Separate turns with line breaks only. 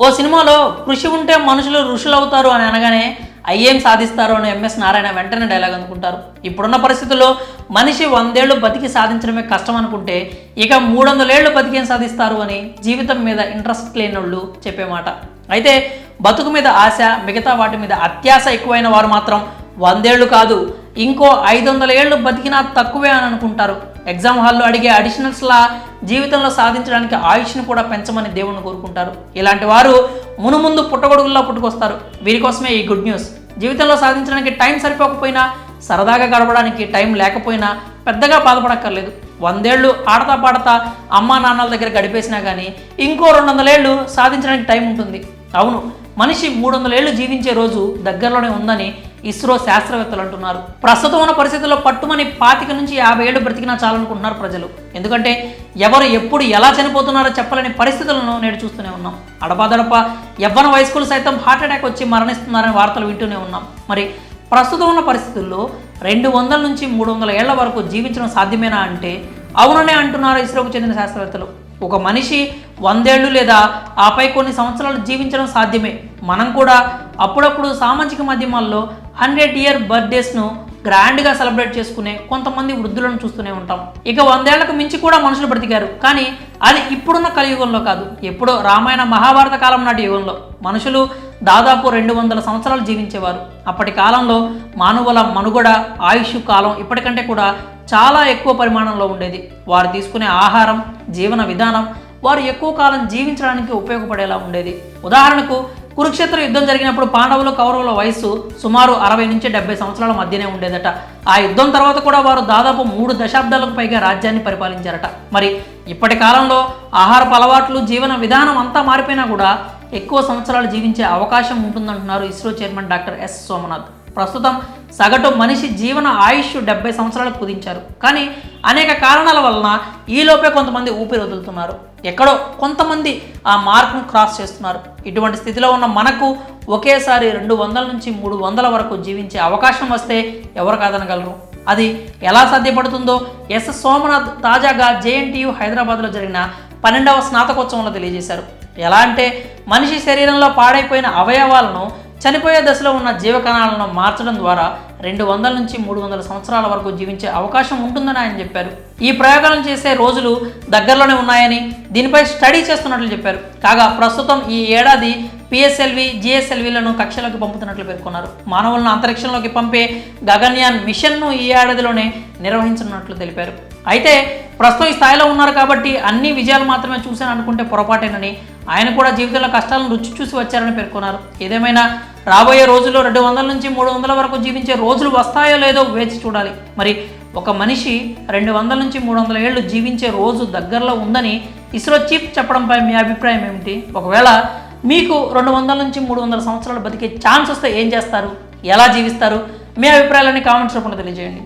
ఓ సినిమాలో కృషి ఉంటే మనుషులు ఋషులు అవుతారు అని అనగానే అయ్యేం సాధిస్తారు అని ఎంఎస్ నారాయణ వెంటనే డైలాగ్ అందుకుంటారు. ఇప్పుడున్న పరిస్థితుల్లో మనిషి 100 ఏళ్ళు బతికి సాధించడమే కష్టం అనుకుంటే ఇక 300 ఏళ్ళు బతికేం సాధిస్తారు అని జీవితం మీద ఇంట్రెస్ట్ లేనోళ్ళు చెప్పే మాట. అయితే బతుకు మీద ఆశ, మిగతా వాటి మీద అత్యాశ ఎక్కువైన వారు మాత్రం 100 ఏళ్ళు కాదు ఇంకో 500 ఏళ్ళు బతికినా తక్కువే అని అనుకుంటారు. ఎగ్జామ్ హాల్లో అడిగే అడిషనల్స్లా జీవితంలో సాధించడానికి ఆయుష్ను కూడా పెంచమని దేవుణ్ణి కోరుకుంటారు. ఇలాంటి వారు మునుముందు పుట్టగొడుగుల్లో పుట్టుకొస్తారు. వీరి కోసమే ఈ గుడ్ న్యూస్. జీవితంలో సాధించడానికి టైం సరిపోకపోయినా, సరదాగా గడపడానికి టైం లేకపోయినా పెద్దగా బాధపడక్కర్లేదు. 100 ఏళ్ళు ఆడతా పాడతా అమ్మా నాన్నల దగ్గర గడిపేసినా కానీ ఇంకో 200 ఏళ్ళు సాధించడానికి టైం ఉంటుంది. అవును, మనిషి 300 ఏళ్ళు జీవించే రోజు దగ్గరలోనే ఉందని ఇస్రో శాస్త్రవేత్తలు అంటున్నారు. ప్రస్తుతం ఉన్న పరిస్థితుల్లో పట్టుమని 25 నుంచి 50 ఏళ్ళు బ్రతికినా చాలనుకుంటున్నారు ప్రజలు. ఎందుకంటే ఎవరు ఎప్పుడు ఎలా చనిపోతున్నారో చెప్పలేని పరిస్థితులను నేడు చూస్తూనే ఉన్నాం. అడపాదడప యవ్వన వయస్కులు సైతం హార్ట్అటాక్ వచ్చి మరణిస్తున్నారని వార్తలు వింటూనే ఉన్నాం. మరి ప్రస్తుతం ఉన్న పరిస్థితుల్లో 200 నుంచి 300 ఏళ్ల వరకు జీవించడం సాధ్యమేనా అంటే అవుననే అంటున్నారు ఇస్రోకు చెందిన శాస్త్రవేత్తలు. ఒక మనిషి 100 ఏళ్ళు లేదా ఆపై కొన్ని సంవత్సరాలు జీవించడం సాధ్యమే. మనం కూడా అప్పుడప్పుడు సామాజిక మాధ్యమాల్లో 100 ఇయర్ బర్త్డేస్ను గ్రాండ్గా సెలబ్రేట్ చేసుకునే కొంతమంది వృద్ధులను చూస్తూనే ఉంటాం. ఇక 100 ఏళ్లకు మించి కూడా మనుషులు బ్రతికారు. కానీ అది ఇప్పుడున్న కలియుగంలో కాదు, ఎప్పుడో రామాయణ మహాభారత కాలం నాటి యుగంలో మనుషులు దాదాపు 200 సంవత్సరాలు జీవించేవారు. అప్పటి కాలంలో మానవుల మనుగడ, ఆయుష్ కాలం ఇప్పటికంటే కూడా చాలా ఎక్కువ పరిమాణంలో ఉండేది. వారు తీసుకునే ఆహారం, జీవన విధానం వారు ఎక్కువ కాలం జీవించడానికి ఉపయోగపడేలా ఉండేది. ఉదాహరణకు కురుక్షేత్ర యుద్ధం జరిగినప్పుడు పాండవులు, కౌరవుల వయస్సు సుమారు 60 నుంచి 70 సంవత్సరాల మధ్యనే ఉండేదట. ఆ యుద్ధం తర్వాత కూడా వారు దాదాపు 3 దశాబ్దాలకు పైగా రాజ్యాన్ని పరిపాలించారట. మరి ఇప్పటి కాలంలో ఆహారపు అలవాట్లు, జీవన విధానం అంతా మారిపోయినా కూడా ఎక్కువ సంవత్సరాలు జీవించే అవకాశం ఉంటుందంటున్నారు ISRO chairman doctor S Somanath. ప్రస్తుతం సగటు మనిషి జీవన ఆయుష్ 70 సంవత్సరాలకు కుదించారు. కానీ అనేక కారణాల వలన ఈలోపే కొంతమంది ఊపిరి వదులుతున్నారు. ఎక్కడో కొంతమంది ఆ మార్క్ను క్రాస్ చేస్తున్నారు. ఇటువంటి స్థితిలో ఉన్న మనకు ఒకేసారి 200 నుంచి 300 వరకు జీవించే అవకాశం వస్తే ఎవరు కాదనగలరు? అది ఎలా సాధ్యపడుతుందో ఎస్ సోమనాథ్ తాజాగా జేఎన్టీయు హైదరాబాద్లో జరిగిన 12వ స్నాతకోత్సవంలో తెలియజేశారు. ఎలా అంటే మనిషి శరీరంలో పాడైపోయిన అవయవాలను చనిపోయే దశలో ఉన్న జీవకణాలను మార్చడం ద్వారా 200 నుంచి 300 సంవత్సరాల వరకు జీవించే అవకాశం ఉంటుందని ఆయన చెప్పారు. ఈ ప్రయోగాలను చేసే రోజులు దగ్గరలోనే ఉన్నాయని, దీనిపై స్టడీ చేస్తున్నట్లు చెప్పారు. కాగా ప్రస్తుతం ఈ ఏడాది పిఎస్ఎల్వి, జిఎస్ఎల్విలను కక్షలోకి పంపుతున్నట్లు పేర్కొన్నారు. మానవులను అంతరిక్షంలోకి పంపే గగన్యాన్ మిషన్ను ఈ ఏడాదిలోనే నిర్వహించనున్నట్లు తెలిపారు. అయితే ప్రస్తుతం ఈ స్థాయిలో ఉన్నారు కాబట్టి అన్ని విజయాలు మాత్రమే చూశాను అనుకుంటే పొరపాటేనని, ఆయన కూడా జీవితంలో కష్టాలను రుచి చూసి వచ్చారని పేర్కొన్నారు. ఏదేమైనా రాబోయే రోజుల్లో 200 నుంచి 300 వరకు జీవించే రోజులు వస్తాయో లేదో వేచి చూడాలి. మరి ఒక మనిషి 200 నుంచి 300 ఏళ్ళు జీవించే రోజు దగ్గరలో ఉందని ఇస్రో చీఫ్ చెప్పడంపై మీ అభిప్రాయం ఏమిటి? ఒకవేళ మీకు 200 నుంచి 300 సంవత్సరాలు బతికే ఛాన్స్ వస్తే ఏం చేస్తారు? ఎలా జీవిస్తారు? మీ అభిప్రాయాలని కామెంట్స్ రూపంలో తెలియజేయండి.